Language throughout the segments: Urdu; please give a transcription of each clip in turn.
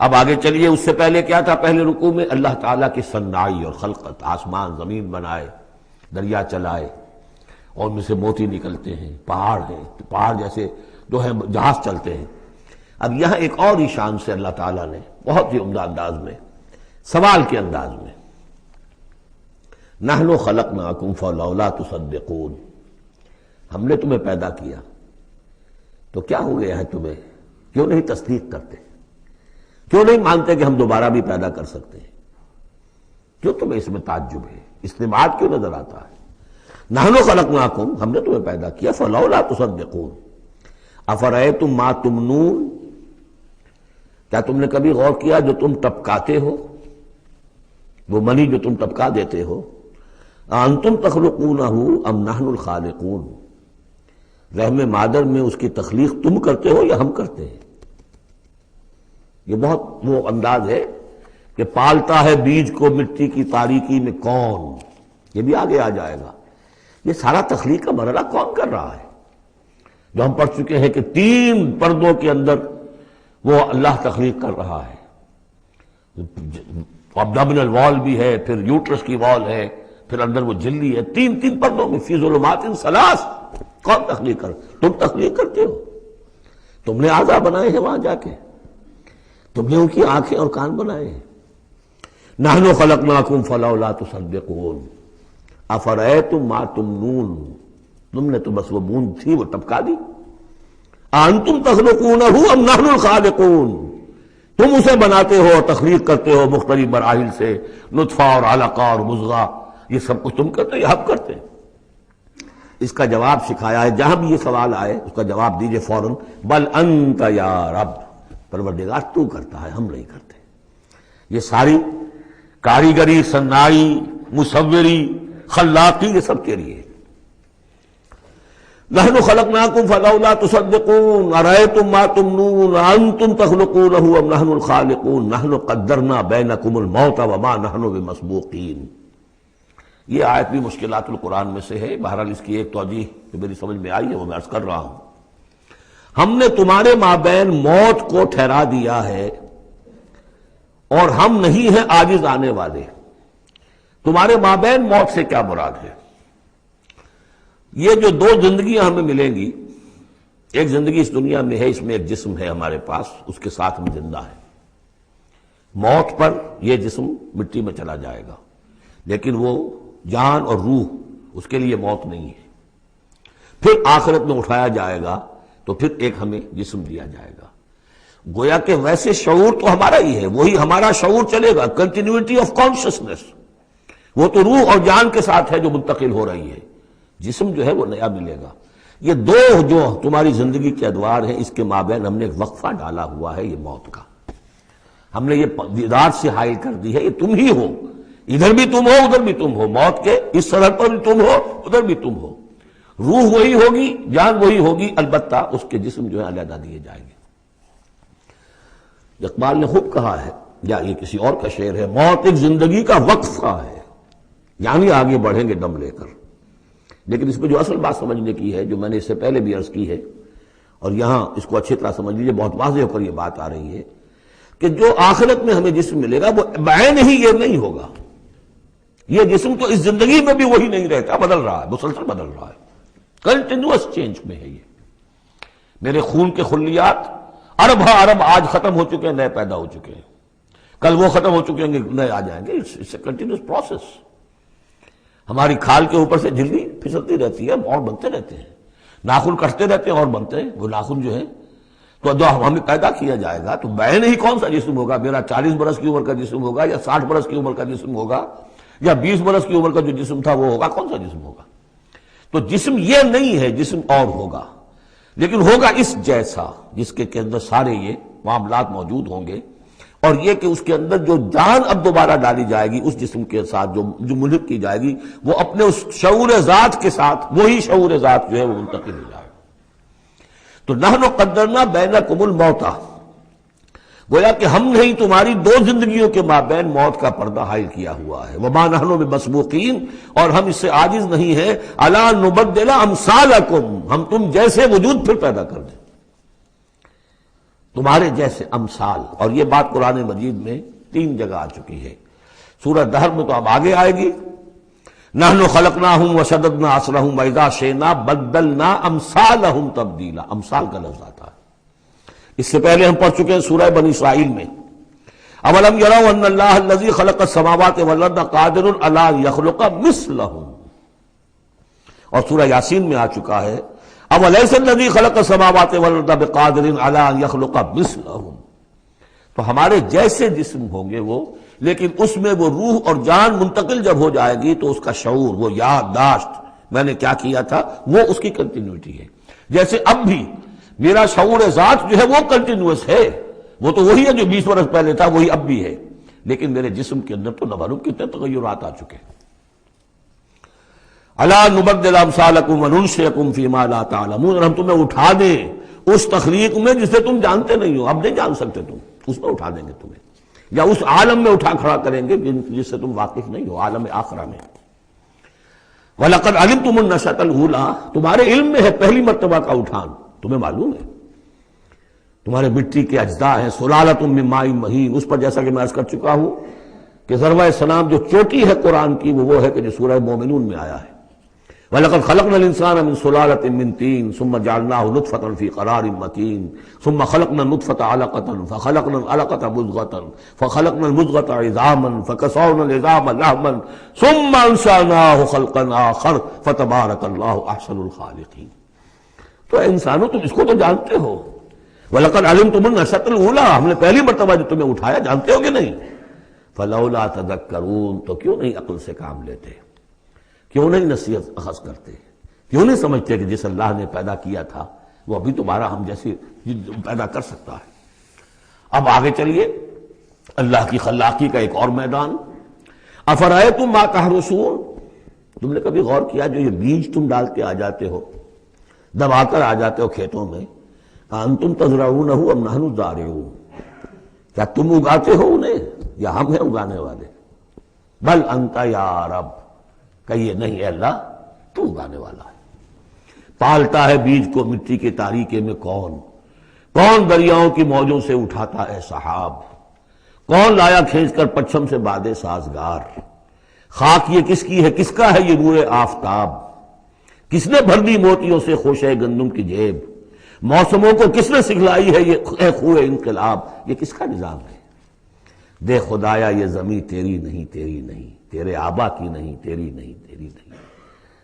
اب آگے چلیے، اس سے پہلے کیا تھا؟ پہلے رکوع میں اللہ تعالیٰ کی صنائی اور خلقت، آسمان زمین بنائے، دریا چلائے اور ان میں سے موتی نکلتے ہیں، پہاڑ ہیں، پہاڑ جیسے جو ہے جہاز چلتے ہیں۔ اب یہاں ایک اور ہی شان سے اللہ تعالیٰ نے بہت ہی عمدہ انداز میں، سوال کے انداز میں، نحن خلقناکم فلولا تصدقون، ہم نے تمہیں پیدا کیا تو کیا ہو گیا ہے تمہیں؟ کیوں نہیں تصدیق کرتے؟ کیوں نہیں مانتے کہ ہم دوبارہ بھی پیدا کر سکتے ہیں؟ کیوں تمہیں اس میں تعجب ہے؟ استبعاد کیوں نظر آتا ہے؟ نحن خلقناکم، ہم نے تمہیں پیدا کیا، فلولا تصدقون افرأیتم ما تمنون، کیا تم نے کبھی غور کیا جو تم ٹپکاتے ہو، وہ منی جو تم ٹپکا دیتے ہو؟ انتم تخلقونہ ام نحن الخالقون، رحم مادر میں اس کی تخلیق تم کرتے ہو یا ہم کرتے ہیں؟ یہ بہت وہ انداز ہے کہ پالتا ہے بیج کو مٹی کی تاریکی میں کون، یہ بھی آگے آ جائے گا۔ یہ سارا تخلیق کا مرحلہ کون کر رہا ہے؟ جو ہم پڑھ چکے ہیں کہ 3 پردوں کے اندر وہ اللہ تخلیق کر رہا ہے، ابڈومینل وال بھی ہے، پھر یوٹرس کی وال ہے، پھر اندر وہ جھلی ہے، 3 پردوں میں، فی ظلمات ثلاث۔ کون تخلیق کر؟ تم تخلیق کرتے ہو، تم نے اعضاء بنائے ہیں وہاں جا کے، تم نے ان کی آنکھیں اور کان بنائے ہیں۔ نحن خلقناکم فلولا تصدقون افرأیتم ما تمنون، تم نے تو بس وہ بوند تھی وہ ٹپکا دی۔ انتم تخلقونہ ام نحن الخالقون، تم اسے بناتے ہو اور تخلیق کرتے ہو مختلف مراحل سے، نطفہ اور علقہ اور مضغہ، یہ سب کچھ تم کرتے ہو یا ہم کرتے ہیں؟ اس کا جواب سکھایا ہے، جہاں بھی یہ سوال آئے اس کا جواب دیجئے فوراً، بل انت یا رب، پروردگار تو کرتا ہے، ہم نہیں کرتے۔ یہ ساری کاریگری، صنائی، مصوری، خلاقی، یہ سب تیری ہے۔ نحن خلقناکم فلولا تصدقون ارأیتم ما تمنون انتم تخلقونہ ام نحن الخالقون نحن قدرنا بینکم الموت وما نحن بمسبوقین۔ یہ آیت بھی مشکلات القرآن میں سے ہے، بہرحال اس کی ایک توجیہ جو میری سمجھ میں آئی ہے وہ میں عرض کر رہا ہوں۔ ہم نے تمہارے مابین موت کو ٹھہرا دیا ہے اور ہم نہیں ہیں عاجز آنے والے۔ تمہارے مابین موت سے کیا مراد ہے؟ یہ جو 2 زندگیاں ہمیں ملیں گی، ایک زندگی اس دنیا میں ہے، اس میں ایک جسم ہے ہمارے پاس، اس کے ساتھ ہم زندہ ہیں۔ موت پر یہ جسم مٹی میں چلا جائے گا، لیکن وہ جان اور روح، اس کے لیے موت نہیں ہے۔ پھر آخرت میں اٹھایا جائے گا تو پھر ایک ہمیں جسم دیا جائے گا۔ گویا کہ ویسے شعور تو ہمارا ہی ہے، وہی ہمارا شعور چلے گا، کنٹینیوٹی آف کانشسنس، وہ تو روح اور جان کے ساتھ ہے جو منتقل ہو رہی ہے، جسم جو ہے وہ نیا ملے گا۔ یہ 2 جو تمہاری زندگی کے ادوار ہیں، اس کے مابین ہم نے ایک وقفہ ڈالا ہوا ہے، یہ موت کا۔ ہم نے یہ ذات سے حائل کر دی ہے، یہ تم ہی ہو، ادھر بھی تم ہو ادھر بھی تم ہو، موت کے اس سرحد پر بھی تم ہو ادھر بھی تم ہو، روح وہی ہوگی، جان وہی ہوگی، البتہ اس کے جسم جو ہے علیحدہ دیے جائیں گے۔ اقبال نے خوب کہا ہے، یا یہ کسی اور کا شعر ہے، موت ایک زندگی کا وقفہ ہے، یعنی آگے بڑھیں گے دم لے کر۔ لیکن اس میں جو اصل بات سمجھنے کی ہے، جو میں نے اس سے پہلے بھی عرض کی ہے، اور یہاں اس کو اچھی طرح سمجھ لیجیے، بہت واضح ہو کر یہ بات آ رہی ہے کہ جو آخرت میں ہمیں جسم ملے گا وہ بعین ہی یہ نہیں ہوگا۔ یہ جسم تو اس زندگی میں بھی وہی نہیں رہتا، بدل رہا ہے، مسلسل بدل رہا ہے، کنٹینیوس چینج میں ہے۔ یہ میرے خون کے خلیات ارب ارب آج ختم ہو چکے ہیں، نئے پیدا ہو چکے ہیں، کل وہ ختم ہو چکے ہیں، نئے آ جائیں گے۔ It's a continuous process. ہماری کھال کے اوپر سے جھلی پھسلتی رہتی ہے، اور بنتے رہتے ہیں، ناخن کٹتے رہتے ہیں اور بنتے ہیں وہ ناخن جو ہے۔ تو جو ہمیں پیدا کیا جائے گا تو بعین ہی کون سا جسم ہوگا؟ میرا 40 برس کی عمر کا جسم ہوگا یا 60 برس کی عمر کا جسم ہوگا یا 20 برس کی عمر کا جو جسم تھا وہ ہوگا؟ کون سا جسم ہوگا؟ تو جسم یہ نہیں ہے، جسم اور ہوگا، لیکن ہوگا اس جیسا، جس کے اندر سارے یہ معاملات موجود ہوں گے، اور یہ کہ اس کے اندر جو جان اب دوبارہ ڈالی جائے گی اس جسم کے ساتھ جو ملحق کی جائے گی، وہ اپنے اس شعور ذات کے ساتھ، وہی شعور ذات جو ہے وہ منتقل ہو جائے گا۔ تو نحن قدرنا بینکم الموت، گویا کہ ہم نے ہی تمہاری 2 زندگیوں کے مابین موت کا پردہ حائل کیا ہوا ہے۔ وما نحن بمسبوقین، اور ہم اس سے عاجز نہیں ہیں، الا نبدل امثالکم، ہم تم جیسے وجود پھر پیدا کر دیں۔ تمہارے جیسے امثال. اور یہ بات قرآن مجید میں 3 جگہ آ چکی ہے. سورہ دہر میں تو اب آگے آئے گی. نحن خلقناہم وشددنا اسرہم واذا شئنا بدلنا امثالہم تبدیلا. امثال کا لفظ آتا ہے. اس سے پہلے ہم پڑھ چکے ہیں سورہ بنی اسرائیل میں اولم یروا ان اللہ الذی خلق السماوات والارض قادر علی ان یخلق مثلہم. اور سورہ یاسین میں آ چکا ہے اولیس الذی خلق السماوات والارض بقادر علی ان یخلق مثلہم. تو ہمارے جیسے جسم ہوں گے وہ، لیکن اس میں وہ روح اور جان منتقل جب ہو جائے گی تو اس کا شعور، وہ یادداشت میں نے کیا کیا تھا، وہ اس کی کنٹینیوٹی ہے. جیسے اب بھی میرا شعور ذات جو ہے وہ کنٹینیوس ہے، وہ تو وہی ہے جو 20 برس پہلے تھا، وہی اب بھی ہے، لیکن میرے جسم کے اندر تو نہ معلوم کتنے تغیرات آ چکے. الا نبدل امثالکم وننشئکم فیما لا تعلمون. اور ہم تمہیں اٹھا دیں اس تخلیق میں جسے تم جانتے نہیں ہو، اب نہیں جان سکتے تم، اس میں اٹھا دیں گے تمہیں، یا اس عالم میں اٹھا کھڑا کریں گے جس سے تم واقف نہیں ہو، عالم آخرہ میں. وَلَقَدْ عَلِمْتُمُ النَّشْأَةَ الْأُولَىٰ. تمہارے علم میں ہے پہلی مرتبہ کا اٹھان، تمہیں معلوم ہے. تمہارے مٹی کے اجزاء ہیں سلالۃ من ماء مہین. اس پر جیسا کہ میں عرض کر چکا ہوں کہ ذروہ سلام جو چوٹی ہے قرآن کی وہ ہے کہ جو سورہ مومنون میں آیا ہے. وَلَقَدْ خَلَقْنَا الْإِنسَانَ مِنْ سُلَالَةٍ مِّن طِينٍ ثُمَّ جَعَلْنَاهُ نُطْفَةً فِي قَرَارٍ مَّكِينٍ ثُمَّ خَلَقْنَا النُّطْفَةَ عَلَقَةً فَخَلَقْنَا الْعَلَقَةَ مُضْغَةً فَخَلَقْنَا الْمُضْغَةَ عِظَامًا فَكَسَوْنَا الْعِظَامَ لَحْمًا ثُمَّ أَنشَأْنَاهُ خَلْقًا آخَرَ فَتَبَارَكَ اللَّهُ أَحْسَنُ الْخَالِقِينَ. تو انسانوں تم اس کو تو جانتے ہو. وَلَقَدْ عَلِمْتُمُ النَّشْأَةَ الْأُولَىٰ. ہم نے پہلی مرتبہ جو تمہیں اٹھایا جانتے ہو کہ نہیں. فَلَوْلَا تَذَكَّرُونَ. تو کیوں نہیں عقل سے کام لیتے، کیوں نہیں نصیحت اخذ کرتے، کیوں نہیں سمجھتے کہ جس اللہ نے پیدا کیا تھا وہ ابھی تمہارا ہم جیسے پیدا کر سکتا ہے. اب آگے چلیے اللہ کی خلاقی کا ایک اور میدان. افرأیتم ما تحرثون. تم نے کبھی غور کیا جو یہ بیج تم ڈال کے آ جاتے ہو، دبا کر آ جاتے ہو کھیتوں میں، انتم تزرعونہ ام نحن الزارعون. کیا تم اگاتے ہو انہیں یا ہم ہیں اگانے والے؟ بل انت یا رب. کہیے نہیں اے اللہ تو اگانے والا ہے. پالتا ہے بیج کو مٹی کے تاریکے میں کون دریاؤں کی موجوں سے اٹھاتا ہے سحاب، کون لایا کھینچ کر پچھم سے بادے سازگار. خاک یہ کس کی ہے، کس کا ہے یہ نور آفتاب، کس نے بھر دی موتیوں سے خوشے گندم کی جیب، موسموں کو کس نے سکھلائی ہے یہ خوئے انقلاب. یہ کس کا نظام ہے؟ دے خدایا یہ زمین تیری نہیں، تیری نہیں، تیرے آبا کی نہیں، تیری نہیں، تیری نہیں.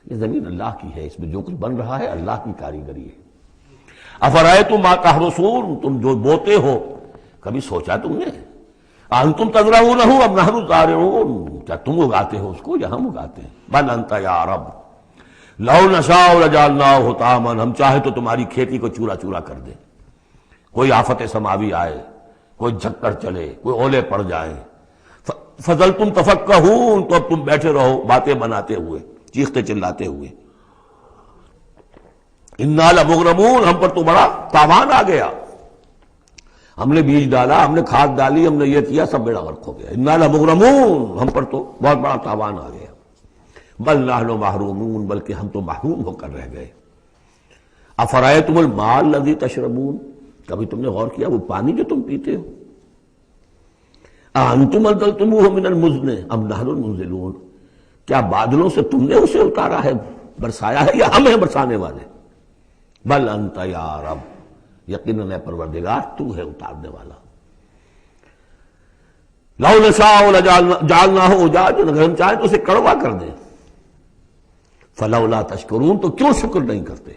یہ زمین اللہ کی ہے، اس میں جو کچھ بن رہا ہے اللہ کی کاریگری ہے. افرأیتم ما تحرثون. تم جو بوتے ہو کبھی سوچا تم نے؟ انتم تزرعونہ ام نحن الزارعون. کیا تم اگاتے ہو اس کو یا ہم اگاتے ہیں؟ بل انت یا رب لو نشاء لجعلناہ حطاما. ہم چاہے تو تمہاری کھیتی کو چورا چورا کر دیں، کوئی آفت سماوی آئے، کوئی جھکڑ چلے، کوئی اولے پڑ جائیں. فظلتم تفکہون. تو اب تم بیٹھے رہو باتیں بناتے ہوئے، چیختے چلاتے ہوئے. انا لمغرمون. ہم پر تو بڑا تاوان آ گیا، ہم نے بیج ڈالا، ہم نے کھاد ڈالی، ہم نے یہ کیا، سب بیڑا غرق ہو گیا. انا لمغرمون. ہم پر تو بہت بڑا تاوان آ گیا. بل نحن محرومون. بلکہ ہم تو محروم ہو کر رہ گئے. افرأیتم الماء الذی تشربون. کبھی تم نے غور کیا وہ پانی جو تم پیتے ہو، انتم انزلتموہ من المزن ام نحن المنزلون. کیا بادلوں سے تم نے اسے اتارا ہے، برسایا ہے، یا ہم ہیں برسانے والے؟ بل انت یا رب. یقیناً اے پروردگار تو ہے اتارنے والا. لو نشاء لجعلناہ اجاجا. اگر ہم چاہیں تو اسے کڑوا کر دیں. فلولا تشکرون. تو کیوں شکر نہیں کرتے؟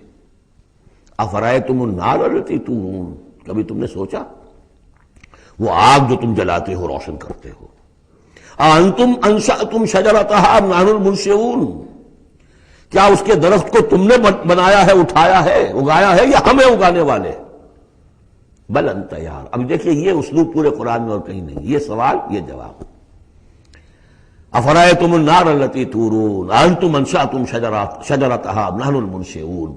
افرأیتم النار التی تورون. کبھی تم نے سوچا وہ آگ جو تم جلاتے ہو، روشن کرتے ہو، انتم انشأتم شجرتها ام نحن المنشئون. کیا اس کے درخت کو تم نے بنایا ہے، اٹھایا ہے، اگایا ہے، یا ہمیں اگانے والے؟ بل انت یار. اب دیکھیے یہ اسلوب پورے قرآن میں اور کہیں نہیں. یہ سوال، یہ جواب. افرأیتم النار التی تورون انتم انشأتم شجرتها ام نحن المنشئون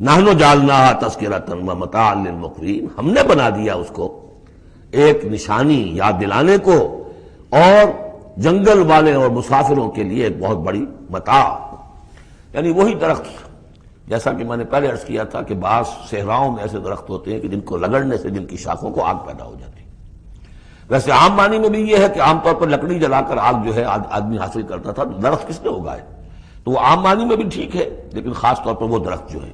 نحن جعلناها تذکرۃ ومتاعا للمقوین. ہم نے بنا دیا اس کو ایک نشانی یاد دلانے کو، اور جنگل والے اور مسافروں کے لیے ایک بہت بڑی متاع. یعنی وہی درخت جیسا کہ میں نے پہلے عرض کیا تھا کہ بعض صحراؤں میں ایسے درخت ہوتے ہیں کہ جن کو رگڑنے سے جن کی شاخوں کو آگ پیدا ہو جاتی ہے۔ ویسے عام معنی میں بھی یہ ہے کہ عام طور پر لکڑی جلا کر آگ جو ہے آدمی حاصل کرتا تھا، تو درخت کس نے اگائے؟ تو وہ عام معنی میں بھی ٹھیک ہے، لیکن خاص طور پر وہ درخت جو ہے